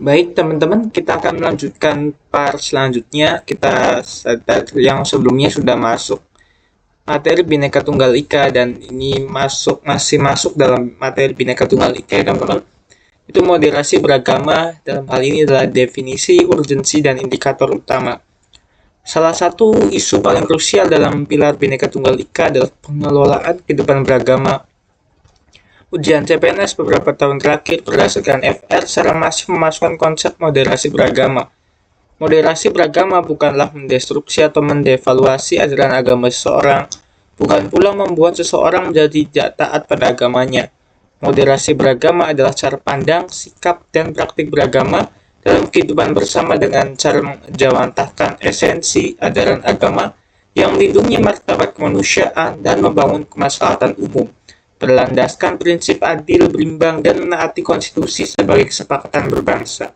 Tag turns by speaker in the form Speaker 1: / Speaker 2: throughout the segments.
Speaker 1: Baik, teman-teman, kita akan melanjutkan part selanjutnya. Kita sadar yang sebelumnya sudah masuk materi Bhinneka Tunggal Ika dan ini masih masuk dalam materi Bhinneka Tunggal Ika, ya, teman-teman. Itu moderasi beragama dalam hal ini adalah definisi, urgensi, dan indikator utama. Salah satu isu paling krusial dalam pilar Bhinneka Tunggal Ika adalah pengelolaan kehidupan beragama. Ujian CPNS beberapa tahun terakhir berdasarkan FR secara masif memasukkan konsep moderasi beragama. Moderasi beragama bukanlah mendestruksi atau mendevaluasi ajaran agama seseorang, bukan pula membuat seseorang menjadi tidak taat pada agamanya. Moderasi beragama adalah cara pandang, sikap, dan praktik beragama dalam kehidupan bersama dengan cara menjawantahkan esensi ajaran agama yang melindungi martabat kemanusiaan dan membangun kemaslahatan umum, berlandaskan prinsip adil, berimbang, dan menaati konstitusi sebagai kesepakatan berbangsa.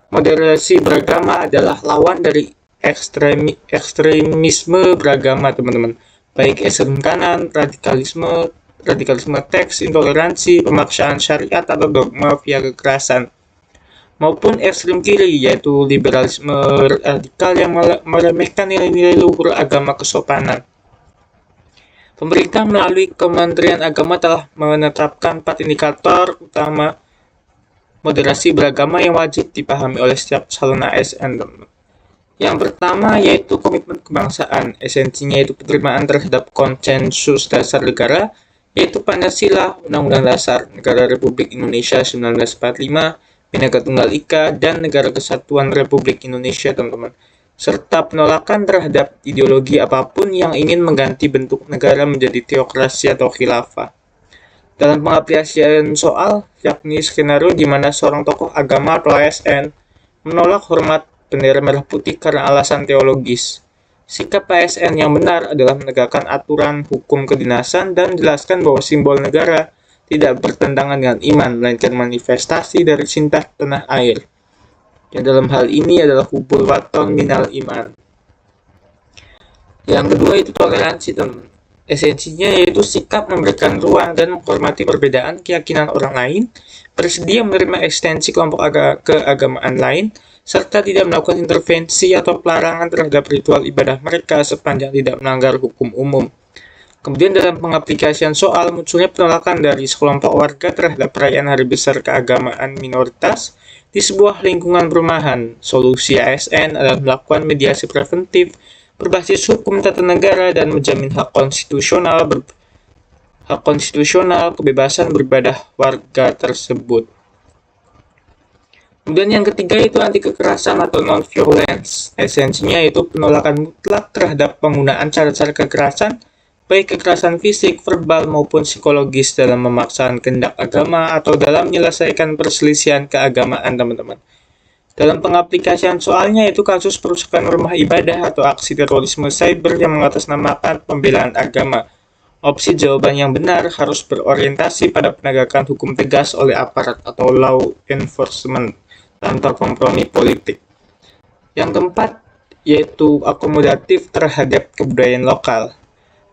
Speaker 1: Moderasi beragama adalah lawan dari ekstremisme beragama, teman-teman. Baik ekstrem kanan, radikalisme teks, intoleransi, pemaksaan syariat atau dogma via kekerasan, maupun ekstrem kiri, yaitu liberalisme radikal yang meremehkan nilai-nilai luhur agama kesopanan. Pemerintah melalui Kementerian Agama telah menetapkan 4 indikator utama moderasi beragama yang wajib dipahami oleh setiap calon ASN. Yang pertama yaitu komitmen kebangsaan. Esensinya yaitu penerimaan terhadap konsensus dasar negara, yaitu Pancasila, Undang-Undang Dasar Negara Republik Indonesia 1945, Bhinneka Tunggal Ika, dan Negara Kesatuan Republik Indonesia, teman-teman. Serta penolakan terhadap ideologi apapun yang ingin mengganti bentuk negara menjadi teokrasi atau khilafah. Dalam pengapresiasian soal, yakni skenario di mana seorang tokoh agama atau ASN menolak hormat bendera merah putih karena alasan teologis. Sikap ASN yang benar adalah menegakkan aturan hukum kedinasan dan menjelaskan bahwa simbol negara tidak bertentangan dengan iman, melainkan manifestasi dari cinta tanah air. Yang dalam hal ini adalah hubul waton minal iman. Yang kedua itu toleransi, teman. Esensinya yaitu sikap memberikan ruang dan menghormati perbedaan keyakinan orang lain, bersedia menerima ekstensi kelompok keagamaan lain, serta tidak melakukan intervensi atau pelarangan terhadap ritual ibadah mereka sepanjang tidak melanggar hukum umum. Kemudian dalam pengaplikasian soal munculnya penolakan dari sekelompok warga terhadap perayaan hari besar keagamaan minoritas di sebuah lingkungan perumahan. Solusi ASN adalah melakukan mediasi preventif berbasis hukum tata negara dan menjamin hak konstitusional kebebasan beribadah warga tersebut. Kemudian yang ketiga itu anti kekerasan atau non-violence. Esensinya yaitu penolakan mutlak terhadap penggunaan cara-cara kekerasan, baik kekerasan fisik, verbal, maupun psikologis dalam memaksakan kehendak agama atau dalam menyelesaikan perselisihan keagamaan, teman-teman. Dalam pengaplikasian soalnya itu kasus perusakan rumah ibadah atau aksi terorisme cyber yang mengatasnamakan pembelaan agama. Opsi jawaban yang benar harus berorientasi pada penegakan hukum tegas oleh aparat atau law enforcement tanpa kompromi politik. Yang keempat yaitu akomodatif terhadap kebudayaan lokal.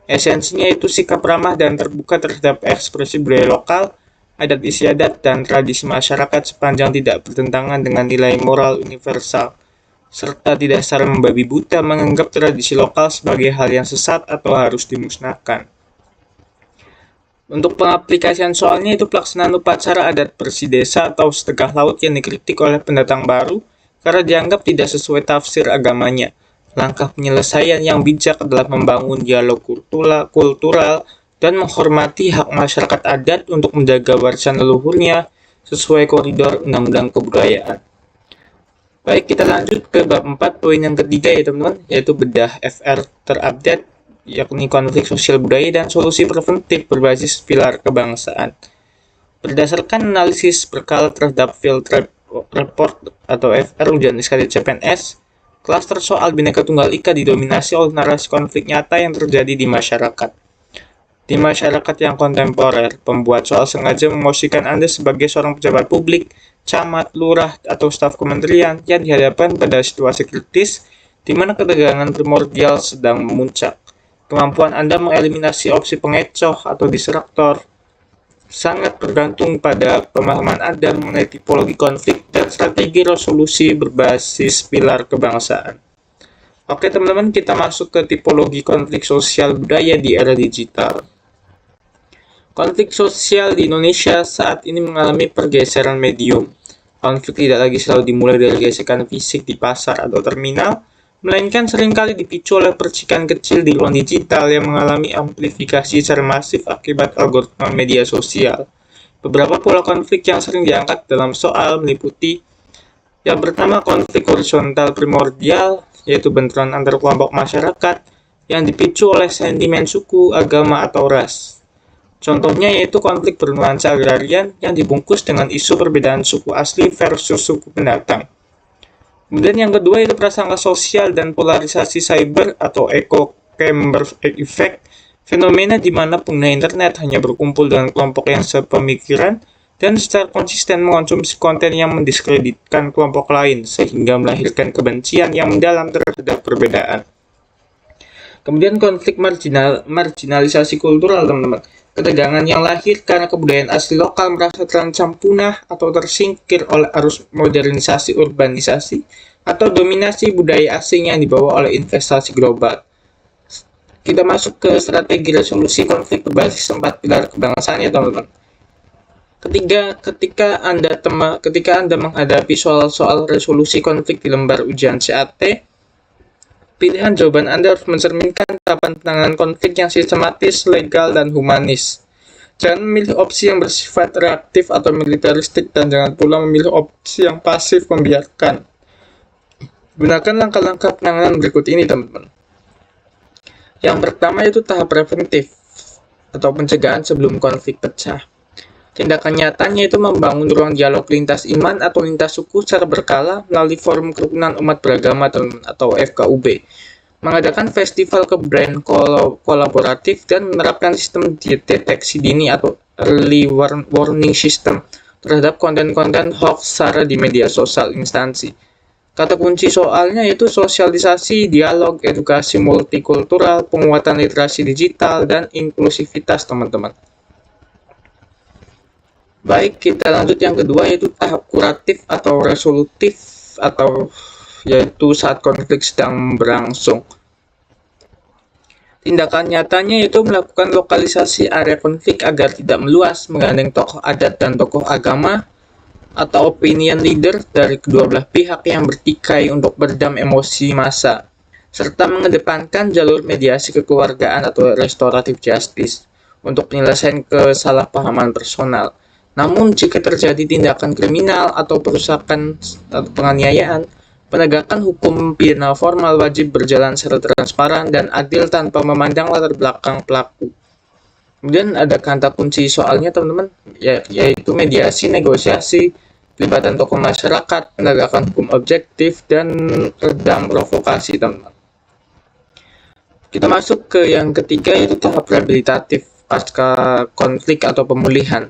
Speaker 1: Esensinya itu sikap ramah dan terbuka terhadap ekspresi budaya lokal, adat istiadat, dan tradisi masyarakat sepanjang tidak bertentangan dengan nilai moral universal, serta tidak secara membabi buta menganggap tradisi lokal sebagai hal yang sesat atau harus dimusnahkan. Untuk pengaplikasian soalnya itu pelaksanaan upacara adat bersih desa atau sedekah laut yang dikritik oleh pendatang baru karena dianggap tidak sesuai tafsir agamanya. Langkah penyelesaian yang bijak adalah membangun dialog kultural dan menghormati hak masyarakat adat untuk menjaga warisan leluhurnya sesuai koridor Undang-Undang Kebudayaan. Baik, kita lanjut ke bab 4, poin yang ketiga ya teman-teman, yaitu bedah FR terupdate, yakni konflik sosial budaya dan solusi preventif berbasis pilar kebangsaan. Berdasarkan analisis berkala terhadap Field Report atau FR ujian SKD CPNS, klaster soal Bhinneka Tunggal Ika didominasi oleh narasi konflik nyata yang terjadi di masyarakat. Di masyarakat yang kontemporer, pembuat soal sengaja memosisikan Anda sebagai seorang pejabat publik, camat, lurah, atau staf kementerian yang dihadapkan pada situasi kritis di mana ketegangan primordial sedang memuncak. Kemampuan Anda mengeliminasi opsi pengecoh atau disruptor sangat bergantung pada pemahaman Anda mengenai tipologi konflik dan strategi resolusi berbasis pilar kebangsaan. Oke teman-teman, kita masuk ke tipologi konflik sosial budaya di era digital. Konflik sosial di Indonesia saat ini mengalami pergeseran medium. Konflik tidak lagi selalu dimulai dari gesekan fisik di pasar atau terminal, melainkan seringkali dipicu oleh percikan kecil di ruang digital yang mengalami amplifikasi secara masif akibat algoritma media sosial. Beberapa pola konflik yang sering diangkat dalam soal meliputi yang pertama, konflik horizontal primordial, yaitu benturan antar kelompok masyarakat yang dipicu oleh sentimen suku, agama, atau ras. Contohnya yaitu konflik bernuansa agrarian yang dibungkus dengan isu perbedaan suku asli versus suku pendatang. Kemudian yang kedua itu prasangka sosial dan polarisasi cyber atau echo chamber effect, fenomena di mana pengguna internet hanya berkumpul dengan kelompok yang sepemikiran dan secara konsisten mengonsumsi konten yang mendiskreditkan kelompok lain sehingga melahirkan kebencian yang mendalam terhadap perbedaan. Kemudian konflik marginalisasi kultural, teman-teman. Ketegangan yang lahir karena kebudayaan asli lokal merasa terancam punah atau tersingkir oleh arus modernisasi urbanisasi atau dominasi budaya asing yang dibawa oleh investasi global. Kita masuk ke strategi resolusi konflik berbasis 4 pilar kebangsaan ya teman-teman. Ketika Anda menghadapi soal-soal resolusi konflik di lembar ujian CAT, pilihan jawaban Anda harus mencerminkan tahapan penanganan konflik yang sistematis, legal, dan humanis. Jangan memilih opsi yang bersifat reaktif atau militeristik dan jangan pula memilih opsi yang pasif membiarkan. Gunakan langkah-langkah penanganan berikut ini, teman-teman. Yang pertama yaitu tahap preventif atau pencegahan sebelum konflik pecah. Tindakan nyatanya itu membangun ruang dialog lintas iman atau lintas suku secara berkala melalui forum kerukunan umat beragama atau FKUB, mengadakan festival kebudayaan kolaboratif dan menerapkan sistem deteksi dini atau early warning system terhadap konten-konten hoax sara di media sosial instansi. Kata kunci soalnya yaitu sosialisasi, dialog, edukasi multikultural, penguatan literasi digital, dan inklusivitas, teman-teman. Baik, kita lanjut yang kedua yaitu tahap kuratif atau resolutif atau yaitu saat konflik sedang berlangsung. Tindakan nyatanya yaitu melakukan lokalisasi area konflik agar tidak meluas, menggandeng tokoh adat dan tokoh agama atau opinion leader dari kedua belah pihak yang bertikai untuk meredam emosi massa, serta mengedepankan jalur mediasi kekeluargaan atau restoratif justice untuk penyelesaian kesalahpahaman personal. Namun, jika terjadi tindakan kriminal atau perusakan atau penganiayaan, penegakan hukum pidana formal wajib berjalan secara transparan dan adil tanpa memandang latar belakang pelaku. Kemudian ada kata kunci soalnya, teman-teman, yaitu mediasi, negosiasi, pelibatan tokoh masyarakat, penegakan hukum objektif, dan redam provokasi, teman-teman. Kita masuk ke yang ketiga, yaitu tahap rehabilitatif pasca konflik atau pemulihan.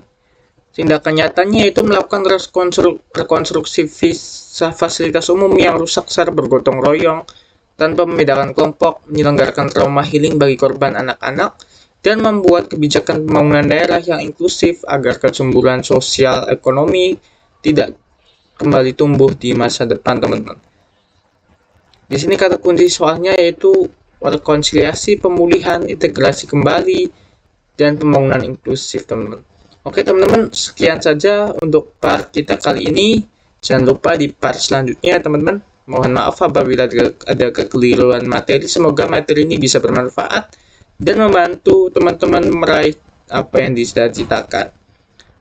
Speaker 1: Tindakan nyatanya itu melakukan rekonstruksi fasilitas umum yang rusak secara bergotong royong tanpa membedakan kelompok, menyelenggarakan trauma healing bagi korban anak-anak, dan membuat kebijakan pembangunan daerah yang inklusif agar kecemburuan sosial ekonomi tidak kembali tumbuh di masa depan, teman-teman. Di sini kata kunci soalnya yaitu rekonsiliasi, pemulihan, integrasi kembali, dan pembangunan inklusif, teman-teman. Oke teman-teman, sekian saja untuk part kita kali ini. Jangan lupa di part selanjutnya teman-teman. Mohon maaf apabila ada kekeliruan materi. Semoga materi ini bisa bermanfaat dan membantu teman-teman meraih apa yang dicita-citakan.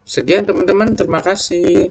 Speaker 1: Sekian teman-teman, terima kasih.